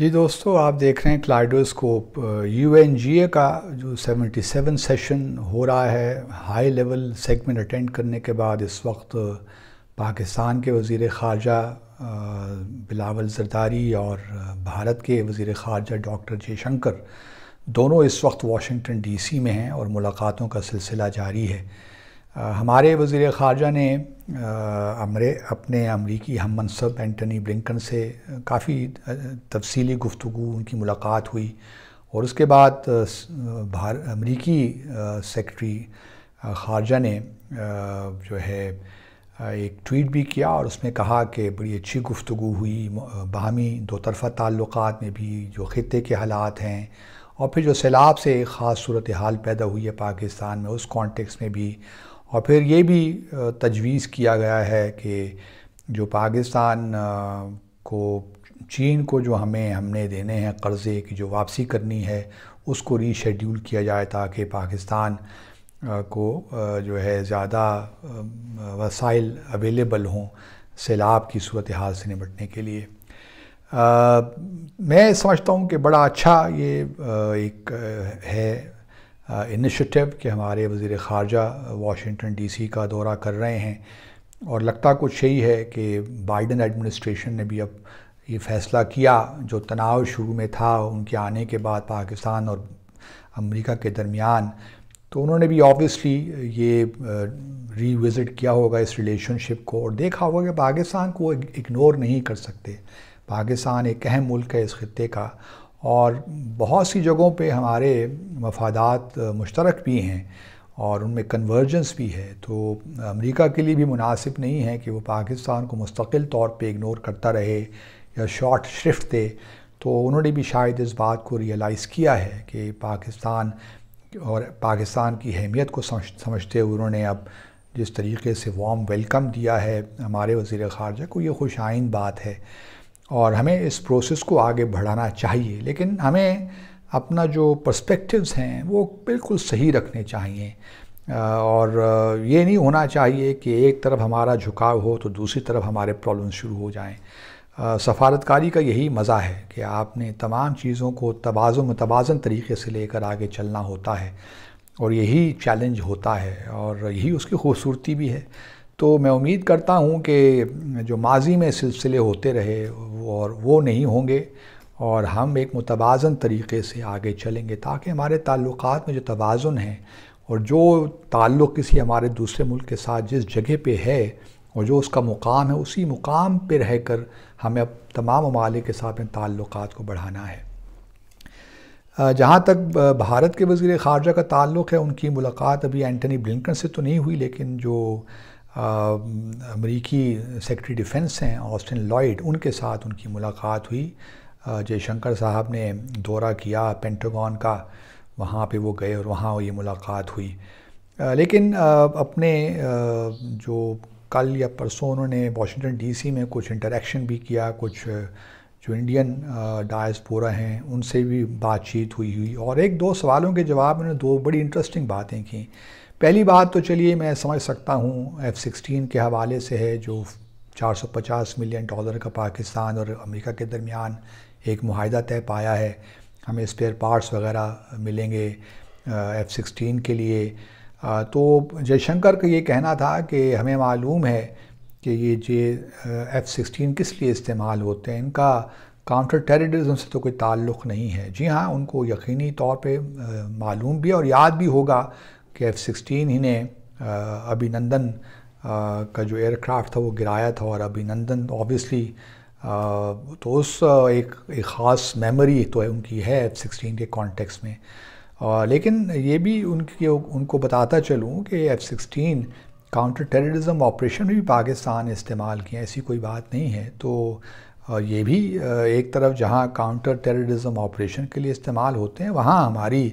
جی دوستو، آپ دیکھ رہے ہیں کلائڈوسکوپ۔ یو این جی اے کا جو 77 سیشن ہو رہا ہے، ہائی لیول سیگمنٹ اٹینڈ کرنے کے بعد اس وقت پاکستان کے وزیر خارجہ بلاول زرداری اور بھارت کے وزیر خارجہ ڈاکٹر جے شنکر دونوں اس وقت واشنگٹن ڈی سی میں ہیں اور ملاقاتوں کا سلسلہ جاری ہے۔ ہمارے وزیر خارجہ نے اپنے امریکی ہم منصب اینٹنی بلنکن سے کافی تفصیلی گفتگو، ان کی ملاقات ہوئی، اور اس کے بعد امریکی سیکرٹری خارجہ نے جو ہے ایک ٹویٹ بھی کیا اور اس میں کہا کہ بڑی اچھی گفتگو ہوئی، باہمی دو طرفہ تعلقات میں بھی جو خطے کے حالات ہیں، اور پھر جو سیلاب سے ایک خاص صورتحال پیدا ہوئی ہے پاکستان میں، اس کانٹیکس میں بھی، اور پھر یہ بھی تجویز کیا گیا ہے کہ جو پاکستان کو چین کو جو ہم نے دینے ہیں قرضے کی جو واپسی کرنی ہے، اس کو ری شیڈیول کیا جائے تاکہ پاکستان کو جو ہے زیادہ وسائل اویلیبل ہوں سیلاب کی صورتحال سے نمٹنے کے لیے۔ میں سمجھتا ہوں کہ بڑا اچھا یہ ایک ہے انیشیٹو کہ ہمارے وزیر خارجہ واشنگٹن ڈی سی کا دورہ کر رہے ہیں، اور لگتا کچھ یہی ہے کہ بائیڈن ایڈمنسٹریشن نے بھی اب یہ فیصلہ کیا، جو تناؤ شروع میں تھا ان کے آنے کے بعد پاکستان اور امریکہ کے درمیان، تو انہوں نے بھی آبویسلی یہ ری وزٹ کیا ہوگا اس ریلیشن شپ کو، اور دیکھا ہوگا کہ پاکستان کو اگنور نہیں کر سکتے۔ پاکستان ایک اہم ملک ہے اس خطے کا، اور بہت سی جگہوں پہ ہمارے مفادات مشترک بھی ہیں اور ان میں کنورجنس بھی ہے، تو امریکہ کے لیے بھی مناسب نہیں ہے کہ وہ پاکستان کو مستقل طور پہ اگنور کرتا رہے یا شارٹ شرفٹ دے۔ تو انہوں نے بھی شاید اس بات کو ریئلائز کیا ہے کہ پاکستان کی اہمیت کو سمجھتے ہوئے انہوں نے اب جس طریقے سے وارم ویلکم دیا ہے ہمارے وزیر خارجہ کو، یہ خوش آئند بات ہے، اور ہمیں اس پروسیس کو آگے بڑھانا چاہیے، لیکن ہمیں اپنا جو پرسپیکٹیوز ہیں وہ بالکل صحیح رکھنے چاہیے، اور یہ نہیں ہونا چاہیے کہ ایک طرف ہمارا جھکاؤ ہو تو دوسری طرف ہمارے پرابلمز شروع ہو جائیں۔ سفارتکاری کا یہی مزہ ہے کہ آپ نے تمام چیزوں کو متوازن طریقے سے لے کر آگے چلنا ہوتا ہے، اور یہی چیلنج ہوتا ہے، اور یہی اس کی خوبصورتی بھی ہے۔ تو میں امید کرتا ہوں کہ جو ماضی میں سلسلے ہوتے رہے اور وہ نہیں ہوں گے، اور ہم ایک متوازن طریقے سے آگے چلیں گے تاکہ ہمارے تعلقات میں جو توازن ہے، اور جو تعلق کسی ہمارے دوسرے ملک کے ساتھ جس جگہ پہ ہے اور جو اس کا مقام ہے، اسی مقام پہ رہ کر ہمیں اب تمام ممالک کے ساتھ تعلقات کو بڑھانا ہے۔ جہاں تک بھارت کے وزیر خارجہ کا تعلق ہے، ان کی ملاقات ابھی اینٹنی بلنکن سے تو نہیں ہوئی، لیکن جو امریکی سیکرٹری ڈیفنس ہیں آسٹن لائیڈ، ان کے ساتھ ان کی ملاقات ہوئی۔ جے شنکر صاحب نے دورہ کیا پینٹاگون کا، وہاں پہ وہ گئے اور وہاں یہ ملاقات ہوئی، لیکن اپنے جو کل یا پرسوں انہوں نے واشنگٹن ڈی سی میں کچھ انٹریکشن بھی کیا، کچھ جو انڈین ڈائسپورا ہیں ان سے بھی بات چیت ہوئی، اور ایک دو سوالوں کے جواب میں نے دو بڑی انٹرسٹنگ باتیں کی۔ پہلی بات تو چلیے میں سمجھ سکتا ہوں F-16 کے حوالے سے ہے، جو $450 ملین کا پاکستان اور امریکہ کے درمیان ایک معاہدہ طے پایا ہے، ہمیں اسپیئر پارٹس وغیرہ ملیں گے F-16 کے لیے۔ تو جے شنکر کا یہ کہنا تھا کہ ہمیں معلوم ہے کہ یہ F-16 کس لیے استعمال ہوتے ہیں، ان کا کاؤنٹر ٹیررزم سے تو کوئی تعلق نہیں ہے۔ جی ہاں، ان کو یقینی طور پہ معلوم بھی اور یاد بھی ہوگا کہ F-16 ہی نے ابھینندن کا جو ایئر کرافٹ تھا وہ گرایا تھا، اور ابھینندن آبویسلی تو اس ایک خاص میموری تو ان کی ہے F-16 کے کانٹیکس میں، لیکن یہ بھی ان کو بتاتا چلوں کہ F-16 کاؤنٹر ٹیررزم آپریشن میں بھی پاکستان نے استعمال کیا، ایسی کوئی بات نہیں ہے۔ تو یہ بھی ایک طرف جہاں کاؤنٹر ٹیررزم آپریشن کے لیے استعمال ہوتے ہیں، وہاں ہماری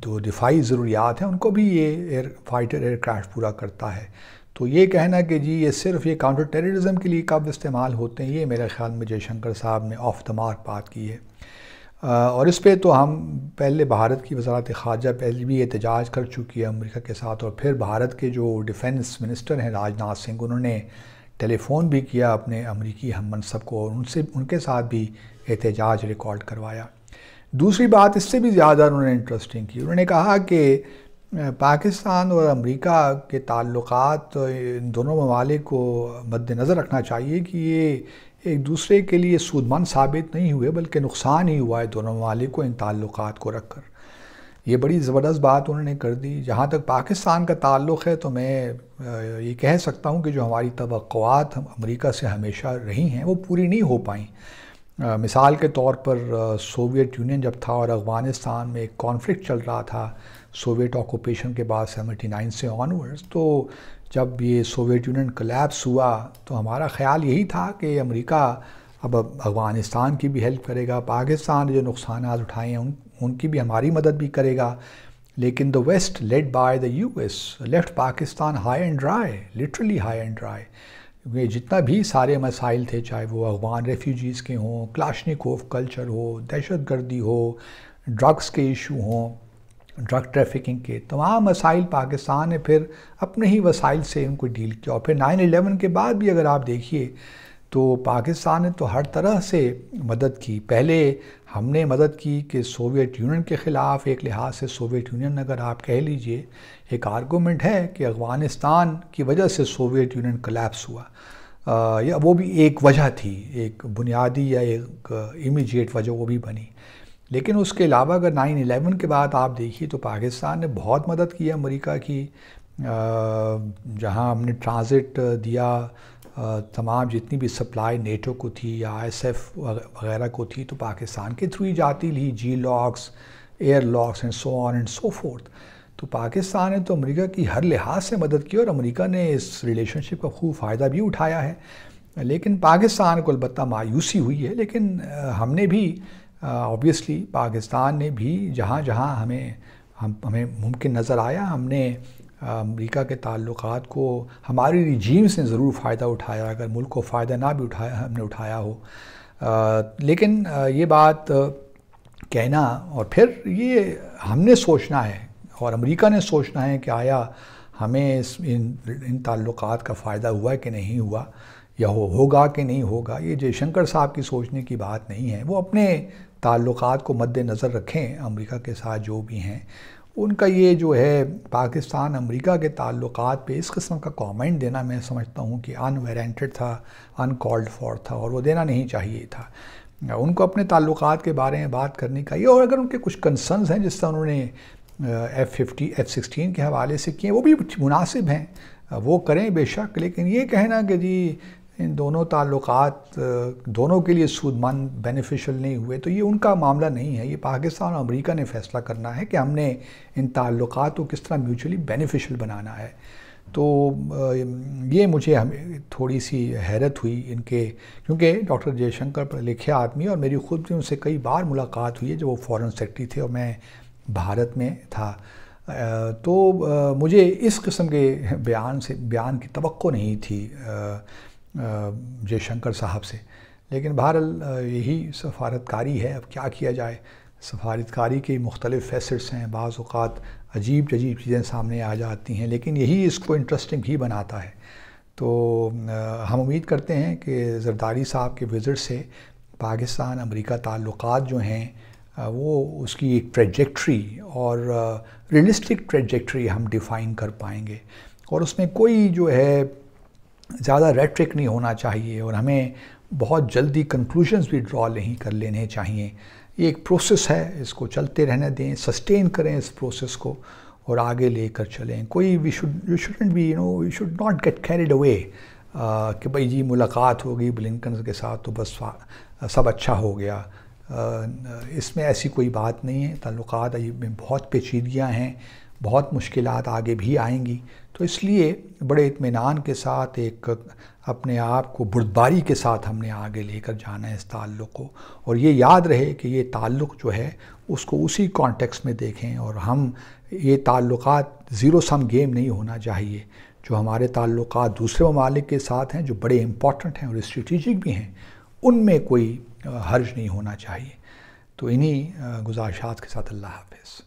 جو دفاعی ضروریات ہیں ان کو بھی یہ فائٹر ایئر کرافٹ پورا کرتا ہے۔ تو یہ کہنا کہ جی یہ صرف یہ کاؤنٹر ٹیررزم کے لیے کب استعمال ہوتے ہیں، یہ میرے خیال میں جے شنکر صاحب نے آف دا مارک بات کی ہے، اور اس پہ تو ہم پہلے بھارت کی وزارت خارجہ پہلے بھی احتجاج کر چکی ہے امریکہ کے ساتھ، اور پھر بھارت کے جو ڈیفنس منسٹر ہیں راج ناتھ سنگھ، انہوں نے ٹیلی فون بھی کیا اپنے امریکی ہم منصب کو اور ان کے ساتھ بھی احتجاج ریکارڈ کروایا۔ دوسری بات اس سے بھی زیادہ انہوں نے انٹرسٹنگ کی، انہوں نے کہا کہ پاکستان اور امریکہ کے تعلقات ان دونوں ممالک کو مد نظر رکھنا چاہیے کہ یہ ایک دوسرے کے لیے سودمند ثابت نہیں ہوئے بلکہ نقصان ہی ہوا ہے دونوں ممالک کو ان تعلقات کو رکھ کر۔ یہ بڑی زبردست بات انہوں نے کر دی۔ جہاں تک پاکستان کا تعلق ہے تو میں یہ کہہ سکتا ہوں کہ جو ہماری توقعات امریکہ سے ہمیشہ رہی ہیں وہ پوری نہیں ہو پائیں۔ مثال کے طور پر سوویت یونین جب تھا اور افغانستان میں ایک کانفلکٹ چل رہا تھا سوویت آکوپیشن کے بعد 79 سے آنورڈز، تو جب یہ سوویت یونین کلیپس ہوا تو ہمارا خیال یہی تھا کہ امریکہ اب افغانستان کی بھی ہیلپ کرے گا، پاکستان نے جو نقصانات اٹھائے ہیں ان کی بھی ہماری مدد بھی کرے گا، لیکن the West led by the US left Pakistan high and dry, literally high and dry۔ کیونکہ جتنا بھی سارے مسائل تھے، چاہے وہ افغان ریفیوجیز کے ہوں، کلاشنکوف کلچر ہو، دہشت گردی ہو، ڈرگس کے ایشو ہوں، ڈرگ ٹریفکنگ کے، تمام مسائل پاکستان نے پھر اپنے ہی وسائل سے ان کو ڈیل کیا۔ اور پھر 9/11 کے بعد بھی اگر آپ دیکھیے تو پاکستان نے تو ہر طرح سے مدد کی۔ پہلے ہم نے مدد کی کہ سوویت یونین کے خلاف، ایک لحاظ سے سوویت یونین اگر آپ کہہ لیجئے، ایک آرگومنٹ ہے کہ افغانستان کی وجہ سے سوویت یونین کلیپس ہوا، یا وہ بھی ایک وجہ تھی، ایک بنیادی یا ایک امیجیٹ وجہ وہ بھی بنی۔ لیکن اس کے علاوہ اگر 9/11 کے بعد آپ دیکھیے تو پاکستان نے بہت مدد کی امریکہ کی، جہاں ہم نے ٹرانزٹ دیا، تمام جتنی بھی سپلائی نیٹو کو تھی یا ISF وغیرہ کو تھی تو پاکستان کے تھرو ہی جاتی لی، G locks, air locks and so on and so forth. تو پاکستان نے تو امریکہ کی ہر لحاظ سے مدد کی اور امریکہ نے اس ریلیشن شپ کا خوب فائدہ بھی اٹھایا ہے۔ لیکن پاکستان کو البتہ مایوسی ہوئی ہے، لیکن ہم نے بھی آبویسلی پاکستان نے بھی جہاں جہاں ہمیں ممکن نظر آیا، ہم نے امریکہ کے تعلقات کو ہماری ریجیمز نے ضرور فائدہ اٹھایا، اگر ملک کو فائدہ نہ بھی اٹھایا ہم نے اٹھایا ہو۔ لیکن یہ بات کہنا اور پھر یہ ہم نے سوچنا ہے اور امریکہ نے سوچنا ہے کہ آیا ہمیں ان تعلقات کا فائدہ ہوا کہ نہیں ہوا، یا ہوگا کہ نہیں ہوگا۔ یہ جے شنکر صاحب کی سوچنے کی بات نہیں ہے، وہ اپنے تعلقات کو مد نظر رکھیں امریکہ کے ساتھ جو بھی ہیں۔ ان کا یہ جو ہے پاکستان امریکہ کے تعلقات پہ اس قسم کا کامنٹ دینا میں سمجھتا ہوں کہ انوارنٹڈ تھا، ان-کالڈ فار تھا، اور وہ دینا نہیں چاہیے تھا۔ ان کو اپنے تعلقات کے بارے میں بات کرنے کا یہ، اور اگر ان کے کچھ کنسرنز ہیں جس طرح انہوں نے F-16 کے حوالے سے کیے، وہ بھی مناسب ہیں، وہ کریں بے شک، لیکن یہ کہنا کہ جی ان دونوں تعلقات دونوں کے لیے سودمند بینیفیشل نہیں ہوئے، تو یہ ان کا معاملہ نہیں ہے۔ یہ پاکستان اور امریکہ نے فیصلہ کرنا ہے کہ ہم نے ان تعلقات کو کس طرح میوچولی بینیفیشل بنانا ہے۔ تو یہ مجھے تھوڑی سی حیرت ہوئی ان کے، کیونکہ ڈاکٹر جے شنکر پر لکھے آدمی، اور میری خود بھی ان سے کئی بار ملاقات ہوئی ہے جب وہ فارن سیکرٹری تھے اور میں بھارت میں تھا، تو مجھے اس قسم کے بیان کی توقع نہیں تھی جے شنکر صاحب سے۔ لیکن بہرحال یہی سفارتکاری ہے، اب کیا کیا جائے۔ سفارتکاری کے مختلف فیسٹس ہیں، بعض اوقات عجیب چیزیں سامنے آ جاتی ہیں، لیکن یہی اس کو انٹرسٹنگ بھی بناتا ہے۔ تو ہم امید کرتے ہیں کہ زرداری صاحب کے وزٹ سے پاکستان امریکہ تعلقات جو ہیں وہ اس کی ایک ٹریجیکٹری اور ریئلسٹک ٹریجیکٹری ہم ڈیفائن کر پائیں گے، اور اس میں کوئی جو ہے زیادہ ریٹرک نہیں ہونا چاہیے، اور ہمیں بہت جلدی کنکلوژنز بھی ڈرا نہیں کر لینے چاہیے۔ یہ ایک پروسیس ہے، اس کو چلتے رہنے دیں، سسٹین کریں اس پروسیس کو اور آگے لے کر چلیں۔ کوئی we should not get carried away کہ بھئی جی ملاقات ہو گئی بلنکن کے ساتھ تو بس سب اچھا ہو گیا۔ اس میں ایسی کوئی بات نہیں ہے، تعلقات میں بہت پیچیدگیاں ہیں، بہت مشکلات آگے بھی آئیں گی، تو اس لیے بڑے اطمینان کے ساتھ ایک اپنے آپ کو بردباری کے ساتھ ہم نے آگے لے کر جانا ہے اس تعلق کو، اور یہ یاد رہے کہ یہ تعلق جو ہے اس کو اسی کانٹیکسٹ میں دیکھیں، اور ہم یہ تعلقات زیرو سم گیم نہیں ہونا چاہیے۔ جو ہمارے تعلقات دوسرے ممالک کے ساتھ ہیں جو بڑے امپورٹنٹ ہیں اور اسٹریٹجک بھی ہیں، ان میں کوئی حرج نہیں ہونا چاہیے۔ تو انہی گزارشات کے ساتھ اللہ حافظ۔